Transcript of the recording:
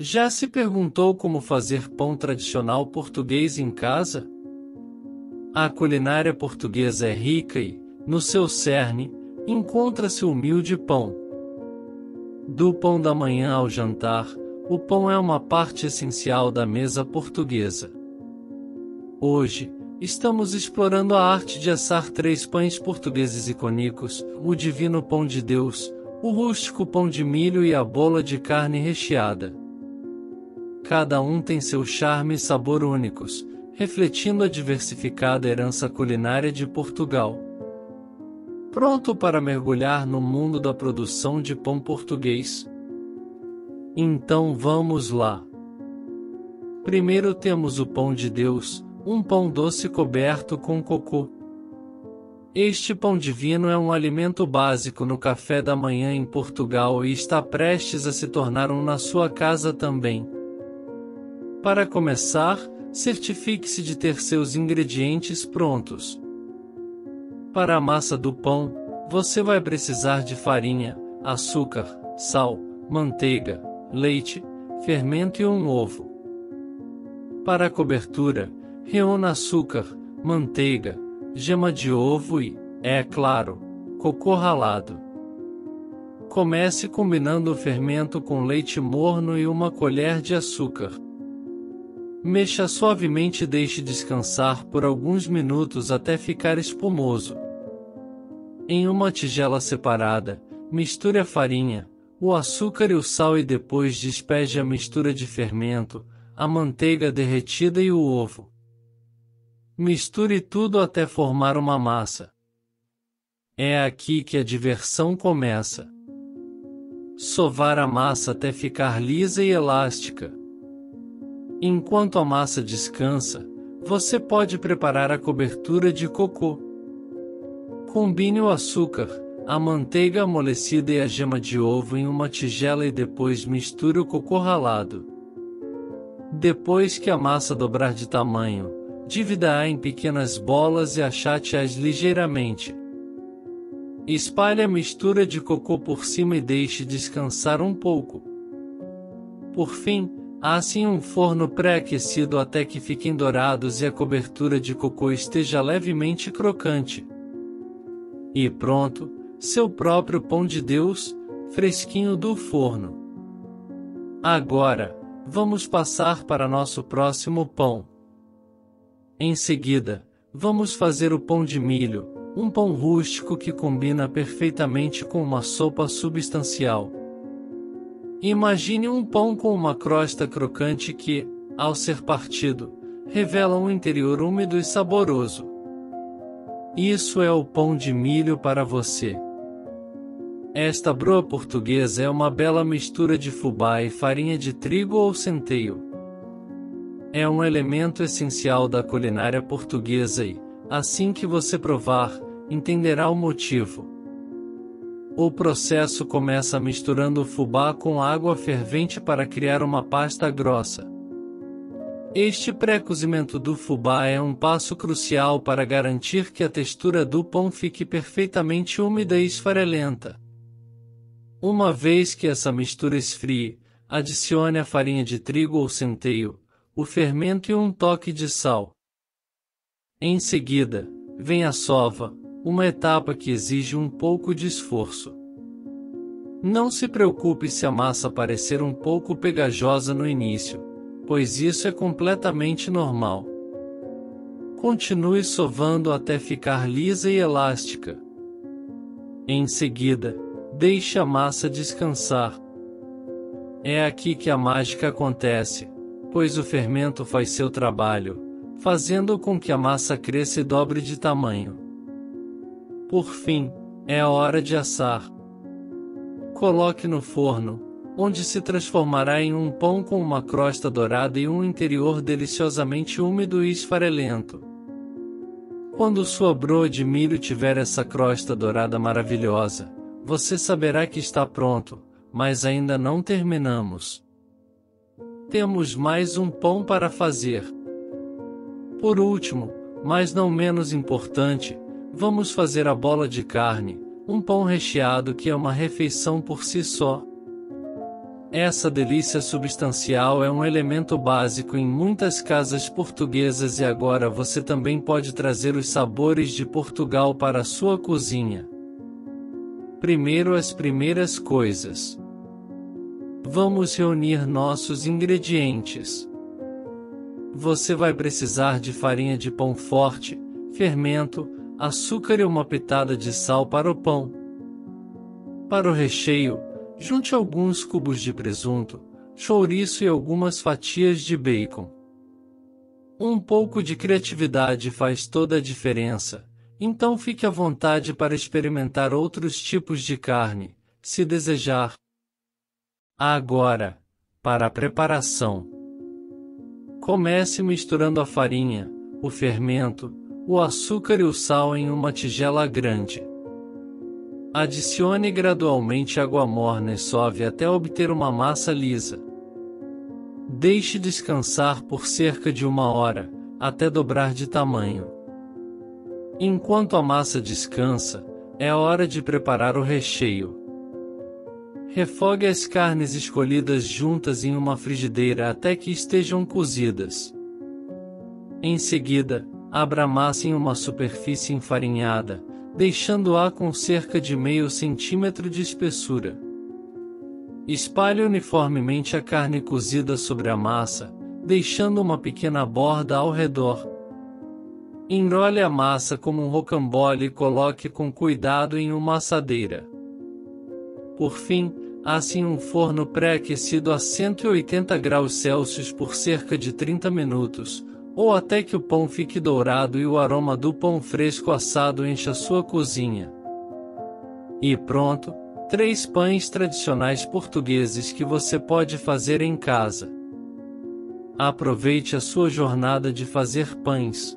Já se perguntou como fazer pão tradicional português em casa? A culinária portuguesa é rica e, no seu cerne, encontra-se o humilde pão. Do pão da manhã ao jantar, o pão é uma parte essencial da mesa portuguesa. Hoje, estamos explorando a arte de assar 3 pães portugueses icônicos: o divino pão de Deus, o rústico pão de milho e a bola de carne recheada. Cada um tem seu charme e sabor únicos, refletindo a diversificada herança culinária de Portugal. Pronto para mergulhar no mundo da produção de pão português? Então vamos lá! Primeiro temos o pão de Deus, um pão doce coberto com cocô. Este pão divino é um alimento básico no café da manhã em Portugal e está prestes a se tornar um na sua casa também. Para começar, certifique-se de ter seus ingredientes prontos. Para a massa do pão, você vai precisar de farinha, açúcar, sal, manteiga, leite, fermento e um ovo. Para a cobertura, reúna açúcar, manteiga, gema de ovo e, é claro, cocô ralado. Comece combinando o fermento com leite morno e uma colher de açúcar. Mexa suavemente e deixe descansar por alguns minutos até ficar espumoso. Em uma tigela separada, misture a farinha, o açúcar e o sal e depois despeje a mistura de fermento, a manteiga derretida e o ovo. Misture tudo até formar uma massa. É aqui que a diversão começa. Sovar a massa até ficar lisa e elástica. Enquanto a massa descansa, você pode preparar a cobertura de cocô. Combine o açúcar, a manteiga amolecida e a gema de ovo em uma tigela e depois misture o cocô ralado. Depois que a massa dobrar de tamanho, divida-a em pequenas bolas e achate-as ligeiramente. Espalhe a mistura de cocô por cima e deixe descansar um pouco. Por fim, asse em um forno pré-aquecido até que fiquem dourados e a cobertura de cocô esteja levemente crocante. E pronto, seu próprio pão de Deus, fresquinho do forno. Agora, vamos passar para nosso próximo pão. Em seguida, vamos fazer o pão de milho, um pão rústico que combina perfeitamente com uma sopa substancial. Imagine um pão com uma crosta crocante que, ao ser partido, revela um interior úmido e saboroso. Isso é o pão de milho para você. Esta broa portuguesa é uma bela mistura de fubá e farinha de trigo ou centeio. É um elemento essencial da culinária portuguesa e, assim que você provar, entenderá o motivo. O processo começa misturando o fubá com água fervente para criar uma pasta grossa. Este pré-cozimento do fubá é um passo crucial para garantir que a textura do pão fique perfeitamente úmida e esfarelenta. Uma vez que essa mistura esfrie, adicione a farinha de trigo ou centeio, o fermento e um toque de sal. Em seguida, vem a sova, uma etapa que exige um pouco de esforço. Não se preocupe se a massa parecer um pouco pegajosa no início, pois isso é completamente normal. Continue sovando até ficar lisa e elástica. Em seguida, deixe a massa descansar. É aqui que a mágica acontece, pois o fermento faz seu trabalho, fazendo com que a massa cresça e dobre de tamanho. Por fim, é a hora de assar. Coloque no forno, onde se transformará em um pão com uma crosta dourada e um interior deliciosamente úmido e esfarelento. Quando sua broa de milho tiver essa crosta dourada maravilhosa, você saberá que está pronto, mas ainda não terminamos. Temos mais um pão para fazer. Por último, mas não menos importante, vamos fazer a bola de carne, um pão recheado que é uma refeição por si só. Essa delícia substancial é um elemento básico em muitas casas portuguesas e agora você também pode trazer os sabores de Portugal para a sua cozinha. Primeiro, as primeiras coisas. Vamos reunir nossos ingredientes. Você vai precisar de farinha de pão forte, fermento, açúcar e uma pitada de sal para o pão. Para o recheio, junte alguns cubos de presunto, chouriço e algumas fatias de bacon. Um pouco de criatividade faz toda a diferença, então fique à vontade para experimentar outros tipos de carne, se desejar. Agora, para a preparação. Comece misturando a farinha, o fermento, o açúcar e o sal em uma tigela grande. Adicione gradualmente água morna e suave até obter uma massa lisa. Deixe descansar por cerca de 1 hora, até dobrar de tamanho. Enquanto a massa descansa, é hora de preparar o recheio. Refogue as carnes escolhidas juntas em uma frigideira até que estejam cozidas. Em seguida, abra a massa em uma superfície enfarinhada, deixando-a com cerca de meio centímetro de espessura. Espalhe uniformemente a carne cozida sobre a massa, deixando uma pequena borda ao redor. Enrole a massa como um rocambole e coloque com cuidado em uma assadeira. Por fim, asse em um forno pré-aquecido a 180 graus Celsius por cerca de 30 minutos, ou até que o pão fique dourado e o aroma do pão fresco assado encha sua cozinha. E pronto, 3 pães tradicionais portugueses que você pode fazer em casa. Aproveite a sua jornada de fazer pães.